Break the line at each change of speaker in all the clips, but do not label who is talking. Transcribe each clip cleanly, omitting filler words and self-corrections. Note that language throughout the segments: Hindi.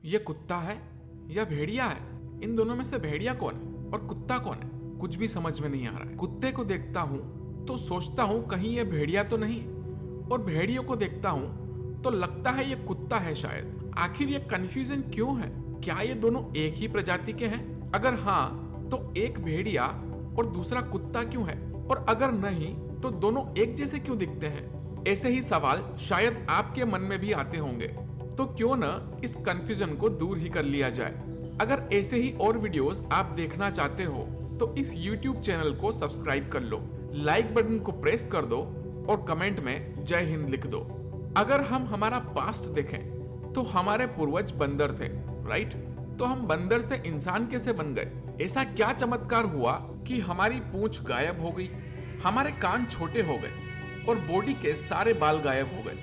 ये कुत्ता है या भेड़िया है? इन दोनों में से भेड़िया कौन है और कुत्ता कौन है? कुछ भी समझ में नहीं आ रहा है। कुत्ते को देखता हूँ तो सोचता हूँ कहीं ये भेड़िया तो नहीं, और भेड़ियों को देखता हूँ तो लगता है ये कुत्ता है शायद। आखिर ये कंफ्यूजन क्यों है? क्या ये दोनों एक ही प्रजाति के हैं? अगर हाँ तो एक भेड़िया और दूसरा कुत्ता क्यों है, और अगर नहीं तो दोनों एक जैसे क्यों दिखते हैं? ऐसे ही सवाल शायद आपके मन में भी आते होंगे, तो क्यों न इस कंफ्यूजन को दूर ही कर लिया जाए। अगर ऐसे ही और वीडियोस आप देखना चाहते हो तो इस YouTube चैनल को सब्सक्राइब कर लो, लाइक बटन को प्रेस कर दो और कमेंट में जय हिंद लिख दो। अगर हम हमारा पास्ट देखें तो हमारे पूर्वज बंदर थे, राइट? तो हम बंदर से इंसान कैसे बन गए? ऐसा क्या चमत्कार हुआ कि हमारी पूंछ गायब हो गई, हमारे कान छोटे हो गए और बॉडी के सारे बाल गायब हो गए?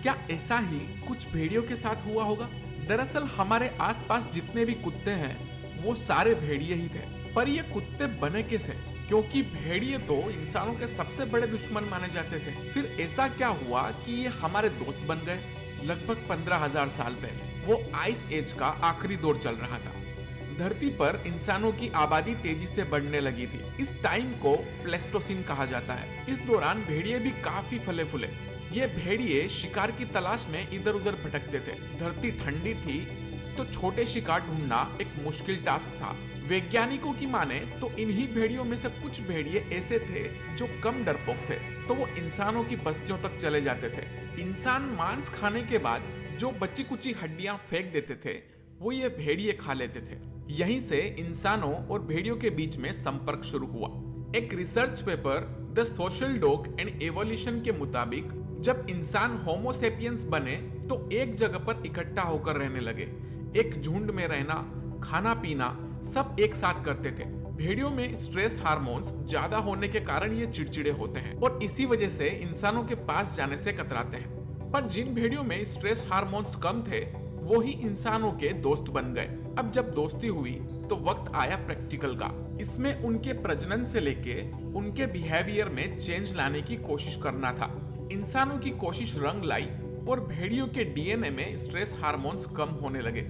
क्या ऐसा ही कुछ भेड़ियों के साथ हुआ होगा? दरअसल हमारे आसपास जितने भी कुत्ते हैं वो सारे भेड़िए ही थे। पर ये कुत्ते बने कैसे? क्योंकि भेड़िए तो इंसानों के सबसे बड़े दुश्मन माने जाते थे। फिर ऐसा क्या हुआ कि ये हमारे दोस्त बन गए? लगभग 15,000 साल पहले वो आइस एज का आखिरी दौर चल रहा था। धरती पर इंसानों की आबादी तेजी से बढ़ने लगी थी। इस टाइम को प्लेस्टोसिन कहा जाता है। इस दौरान भेड़िए भी काफी फले फूले। ये भेड़िए शिकार की तलाश में इधर उधर भटकते थे। धरती ठंडी थी तो छोटे शिकार ढूंढना एक मुश्किल टास्क था। वैज्ञानिकों की माने तो इन्हीं भेड़ियों में से कुछ भेड़िए ऐसे थे जो कम डरपोक थे, तो वो इंसानों की बस्तियों तक चले जाते थे। इंसान मांस खाने के बाद जो बची कुची हड्डियां फेंक देते थे वो ये भेड़िए खा लेते थे। यहीं से इंसानों और भेड़ियों के बीच में संपर्क शुरू हुआ। एक research paper the social dog and evolution के मुताबिक जब इंसान होमोसेपियंस बने तो एक जगह पर इकट्ठा होकर रहने लगे। एक झुंड में रहना, खाना पीना सब एक साथ करते थे। भेड़ियों में स्ट्रेस हार्मोन्स ज्यादा होने के कारण ये चिड़चिड़े होते हैं और इसी वजह से इंसानों के पास जाने से कतराते हैं। पर जिन भेड़ियों में स्ट्रेस हार्मोन्स कम थे वो ही इंसानों के दोस्त बन गए। अब जब दोस्ती हुई तो वक्त आया प्रैक्टिकल का। इसमें उनके प्रजनन से लेके उनके बिहेवियर में चेंज लाने की कोशिश करना था। इंसानों की कोशिश रंग लाई और भेड़ियों के डीएनए में स्ट्रेस हार्मोन्स कम होने लगे।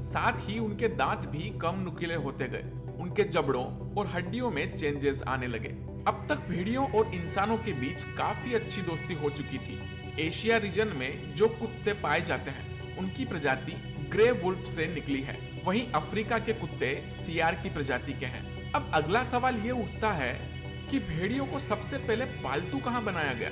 साथ ही उनके दांत भी कम नुकीले होते गए। उनके जबड़ों और हड्डियों में चेंजेस आने लगे। अब तक भेड़ियों और इंसानों के बीच काफी अच्छी दोस्ती हो चुकी थी। एशिया रीजन में जो कुत्ते पाए जाते हैं उनकी प्रजाति ग्रे वुल्फ से निकली है। वहीं अफ्रीका के कुत्ते सियार की प्रजाति के हैं। अब अगला सवाल ये उठता है कि भेड़ियों को सबसे पहले पालतू कहाँ बनाया गया?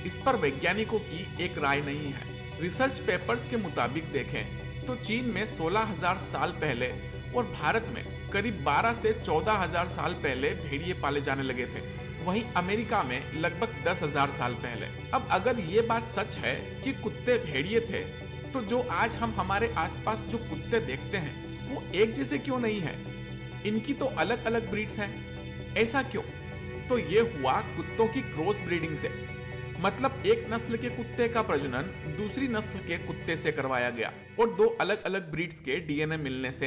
इस पर वैज्ञानिकों की एक राय नहीं है। रिसर्च पेपर्स के मुताबिक देखें तो चीन में 16,000 साल पहले और भारत में करीब 12 से 14,000 साल पहले भेड़िए पाले जाने लगे थे। वहीं अमेरिका में लगभग 10,000 साल पहले। अब अगर ये बात सच है कि कुत्ते भेड़िए थे, तो जो आज हम हमारे आसपास जो कुत्ते देखते हैं वो एक जैसे क्यों नहीं है? इनकी तो अलग अलग ब्रीड्स हैं। ऐसा क्यों? तो ये हुआ कुत्तों की क्रॉस ब्रीडिंग से। मतलब एक नस्ल के कुत्ते का प्रजनन दूसरी नस्ल के कुत्ते से करवाया गया और दो अलग अलग ब्रीड्स के डीएनए मिलने से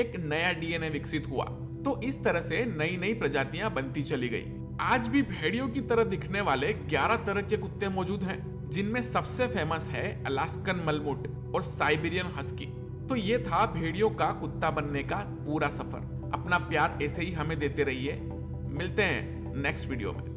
एक नया डीएनए विकसित हुआ। तो इस तरह से नई नई प्रजातियां बनती चली गई। आज भी भेड़ियों की तरह दिखने वाले 11 तरह के कुत्ते मौजूद हैं, जिनमें सबसे फेमस है अलास्कन मलमुट और साइबेरियन हस्की। तो ये था भेड़ियों का कुत्ता बनने का पूरा सफर। अपना प्यार ऐसे ही हमें देते रहिए। मिलते हैं नेक्स्ट वीडियो में।